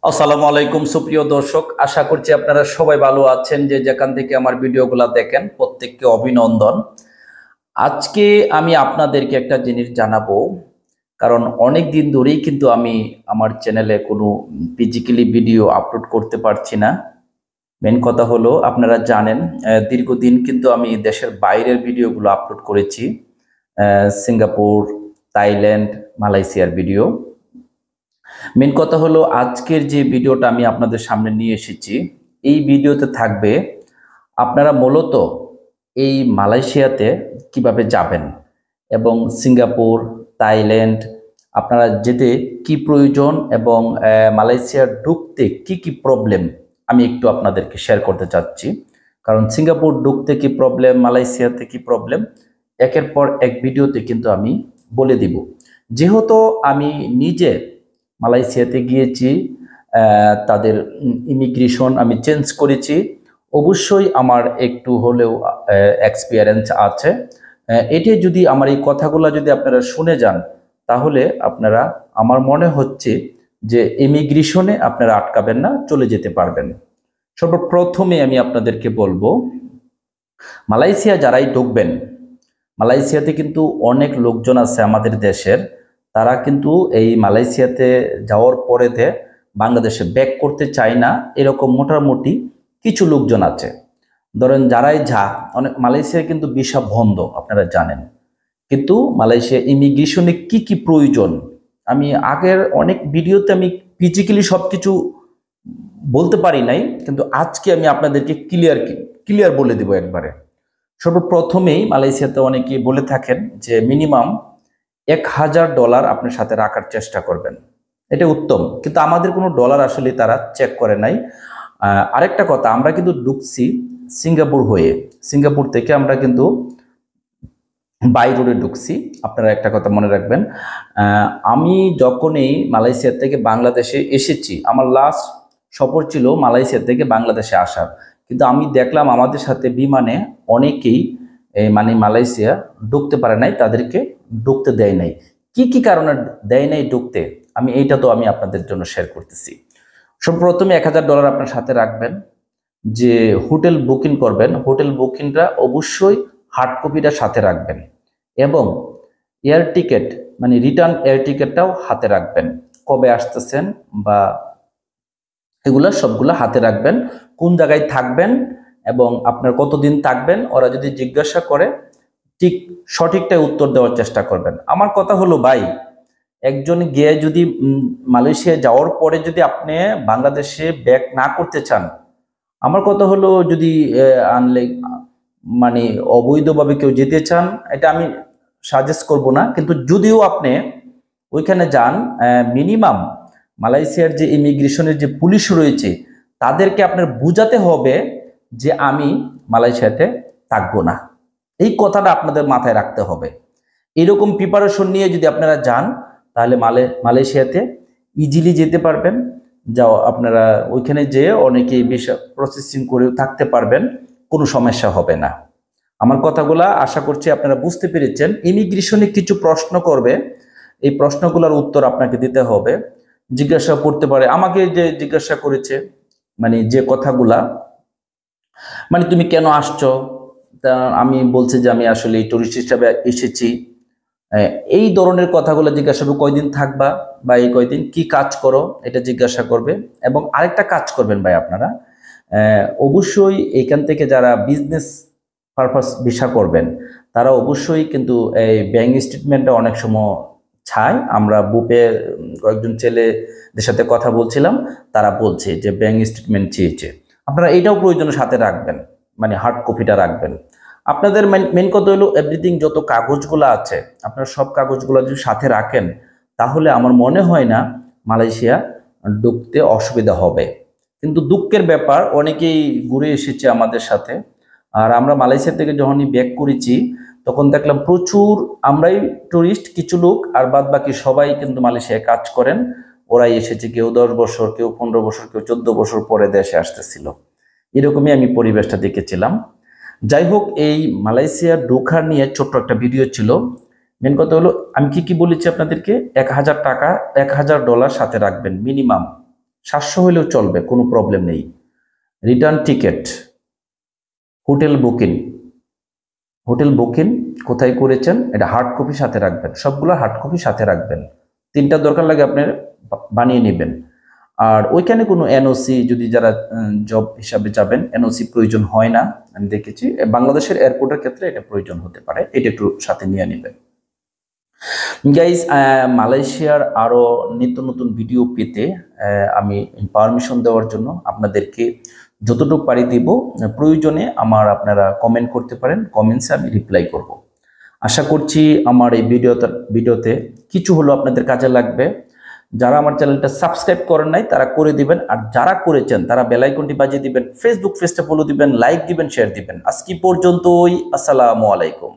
আসসালামু আলাইকুম সুপ্রিয় দর্শক, আশা করছি আপনারা সবাই ভালো আছেন। যে যেখান থেকে আমার ভিডিওগুলো দেখেন প্রত্যেককে অভিনন্দন। আজকে আমি আপনাদেরকে একটা জিনিস জানাবো, কারণ অনেক দিন ধরেই কিন্তু আমি আমার চ্যানেলে কোনো ফিজিক্যালি ভিডিও আপলোড করতে পারছি না। মেন কথা হলো, আপনারা জানেন দীর্ঘদিন কিন্তু আমি দেশের বাইরের ভিডিওগুলো আপলোড করেছি, সিঙ্গাপুর, থাইল্যান্ড, মালয়েশিয়ার ভিডিও। মেন কথা হলো, আজকের যে ভিডিওটা আমি আপনাদের সামনে নিয়ে এসেছি, এই ভিডিওতে থাকবে আপনারা মূলত এই মালয়েশিয়াতে কিভাবে যাবেন এবং সিঙ্গাপুর, থাইল্যান্ড আপনারা যেতে কি প্রয়োজন এবং মালয়েশিয়ার ঢুকতে কি কি প্রবলেম আমি একটু আপনাদেরকে শেয়ার করতে চাচ্ছি। কারণ সিঙ্গাপুর ঢুকতে কি প্রবলেম, মালয়েশিয়াতে কি প্রবলেম, একের পর এক ভিডিওতে কিন্তু আমি বলে দিব। যেহেতু আমি নিজে মালয়েশিয়াতে গিয়েছি, তাদের ইমিগ্রেশন আমি চেঞ্জ করেছি, অবশ্যই আমার একটু হলেও এক্সপিরিয়েন্স আছে। এটি যদি আমার এই কথাগুলো যদি আপনারা শুনে যান, তাহলে আপনারা, আমার মনে হচ্ছে যে ইমিগ্রেশনে আপনারা আটকাবেন না, চলে যেতে পারবেন। সর্বপ্রথমে আমি আপনাদেরকে বলবো, মালয়েশিয়া যারাই ঢুকবেন, মালয়েশিয়াতে কিন্তু অনেক লোকজন আছে আমাদের দেশের, তারা কিন্তু এই মালয়েশিয়াতে যাওয়ার পরে বাংলাদেশে ব্যাক করতে চায় না, এরকম মোটামুটি কিছু লোকজন আছে। ধরেন যারাই অনেক মালয়েশিয়ায় কিন্তু ভিসা বন্ধ, আপনারা জানেন। কিন্তু মালয়েশিয়া ইমিগ্রেশনে কি কি প্রয়োজন, আমি আগের অনেক ভিডিওতে আমি ফিজিক্যালি সব কিছু বলতে পারি নাই, কিন্তু আজকে আমি আপনাদেরকে ক্লিয়ার বলে দিব একবারে। সর্বপ্রথমেই মালয়েশিয়াতে অনেকেই বলে থাকেন যে মিনিমাম $1000 আপনার সাথে রাখার চেষ্টা করবেন, এটা উত্তম। কিন্তু আমাদের কোনো ডলার আসলে তারা চেক করে নাই। আরেকটা কথা, আমরা কিন্তু ঢুকছি সিঙ্গাপুর হয়ে, সিঙ্গাপুর থেকে আমরা কিন্তু বাই রোডে ঢুকছি। আপনারা একটা কথা মনে রাখবেন, আমি যখনই মালয়েশিয়া থেকে বাংলাদেশে এসেছি, আমার লাস্ট সফর ছিল মালয়েশিয়া থেকে বাংলাদেশে আসার। কিন্তু আমি দেখলাম আমাদের সাথে বিমানে অনেকেই মানে মালয়েশিয়া ঢুকতে পারে নাই, তাদেরকে ঢুকতে দেয় নাই। কি কি কারণে দেয় নাই ঢুকতে, এইটা তো আমি আপনাদের জন্য শেয়ার করতেছি। সর্বপ্রথমে $1000 আপনার সাথে রাখবেন। যে হোটেল বুকিং করবেন, হোটেল বুকিংটা অবশ্যই হার্ড কপিটা সাথে রাখবেন, এবং এয়ার টিকিট মানে রিটার্ন এয়ার টিকিটটাও হাতে রাখবেন। কবে আসতেছেন বা এগুলা সবগুলো হাতে রাখবেন। কোন জায়গায় থাকবেন এবং আপনার কতদিন থাকবেন, ওরা যদি জিজ্ঞাসা করে ঠিক সঠিকটাই উত্তর দেওয়ার চেষ্টা করবেন। আমার কথা হলো ভাই, একজন গিয়ে যদি মালয়েশিয়া যাওয়ার পরে যদি আপনি বাংলাদেশে ব্যাক না করতে চান, আমার কথা হলো যদি আনলে মানে অবৈধভাবে কেউ যেতে চান, এটা আমি সাজেস্ট করব না। কিন্তু যদিও আপনি ওইখানে যান, মিনিমাম মালয়েশিয়ার যে ইমিগ্রেশনের যে পুলিশ রয়েছে, তাদেরকে আপনার বুঝাতে হবে যে আমি মালয়েশিয়াতে থাকবো না। এই কথাটা আপনাদের মাথায় রাখতে হবে। এরকম প্রিপারেশন নিয়ে যদি আপনারা যান, তাহলে মালয়েশিয়াতে ইজিলি যেতে পারবেন। যাও আপনারা ওইখানে যেয়ে অনেকেই ভিসা প্রসেসিং করে থাকতে পারবেন, কোনো সমস্যা হবে না। আমার কথাগুলা আশা করছি আপনারা বুঝতে পেরেছেন। ইমিগ্রেশনে কিছু প্রশ্ন করবে, এই প্রশ্নগুলোর উত্তর আপনাকে দিতে হবে। জিজ্ঞাসা করতে পারে, আমাকে যে জিজ্ঞাসা করেছে মানে যে কথাগুলা, মানে তুমি কেন আসছো, তা আমি বলছি যে আমি আসলে টুরিস্ট হিসাবে এসেছি। এই ধরনের কথাগুলো জিজ্ঞাসা করবে। কয়দিন থাকবা বা এই কয়দিন কি কাজ করো, এটা জিজ্ঞাসা করবে। এবং আরেকটা কাজ করবেন ভাই, আপনারা অবশ্যই এখান থেকে যারা বিজনেস পারপাস ভিসা করবেন, তারা অবশ্যই কিন্তু এই ব্যাংক স্টেটমেন্টটা অনেক সময় চায়। আমরা বুপে কয়েকজন ছেলেদের সাথে কথা বলছিলাম, তারা বলছে যে ব্যাংক স্টেটমেন্ট চেয়েছে। আপনারা এটাও প্রয়োজন সাথে রাখবেন, মানে হার্ড কপিটা রাখবেন। আপনাদের মেন কথা হলো এভরিথিং, যত কাগজগুলো আছে আপনারা সব কাগজগুলো যদি সাথে রাখেন, তাহলে আমার মনে হয় না মালয়েশিয়া ঢুকতে অসুবিধা হবে। কিন্তু দুঃখের ব্যাপার, অনেকেই ঘুরে এসেছে আমাদের সাথে, আর আমরা মালয়েশিয়া থেকে যখনই ব্যাক করেছি তখন দেখলাম প্রচুর আমরাই টুরিস্ট, কিছু লোক, আর বাদ বাকি সবাই কিন্তু মালয়েশিয়ায় কাজ করেন। ওরাই এসেছে, কেউ 10 বছর, কেউ 15 বছর, কেউ 14 বছর পরে দেশে আসতেছিল। এরকমই আমি পরিবেশটা দেখেছিলাম। যাই হোক, এই মালয়েশিয়া ঢোকার নিয়ে ছোট্ট একটা ভিডিও ছিল। মেন কথা হলো, আমি কি বলেছি আপনাদেরকে, $1000 $1000 সাথে রাখবেন মিনিমাম। 700 হলেও চলবে, কোনো প্রবলেম নেই। রিটার্ন টিকিট, হোটেল বুকিং কোথায় করেছেন এটা হার্ড কপি সাথে রাখবেন, সবগুলো হার্ড কপি সাথে রাখবেন। 3টা দরকার লাগে আপনার বানিয়ে নেবেন। আর ওইখানে কোনো এনওসি, যদি যারা জব হিসাবে যাবেন এনওসি প্রয়োজন হয় না, আমি দেখেছি। বাংলাদেশের এয়ারপোর্টের ক্ষেত্রে এটা প্রয়োজন হতে পারে, এটা একটু সাথে নিয়ে নেবেন। গাইজ, মালয়েশিয়ার আরো নিত্য নতুন ভিডিও পেতে আমি পারমিশন দেওয়ার জন্য আপনাদেরকে যতটুকু পারি দিব। প্রয়োজনে আপনারা কমেন্ট করতে পারেন, কমেন্টসে আমি রিপ্লাই করব। আশা করছি আমার এই ভিডিওতে কিছু হলো আপনাদের কাজে লাগবে। যারা আমার চ্যানেলটা সাবস্ক্রাইব করেন নাই তারা করে দিবেন, আর যারা করেছেন তারা বেল আইকনটি বাজিয়ে দিবেন, ফেসবুক পেজটা ফলো দিবেন, লাইক দিবেন, শেয়ার দিবেন। আজকে পর্যন্তই, আসসালামু আলাইকুম।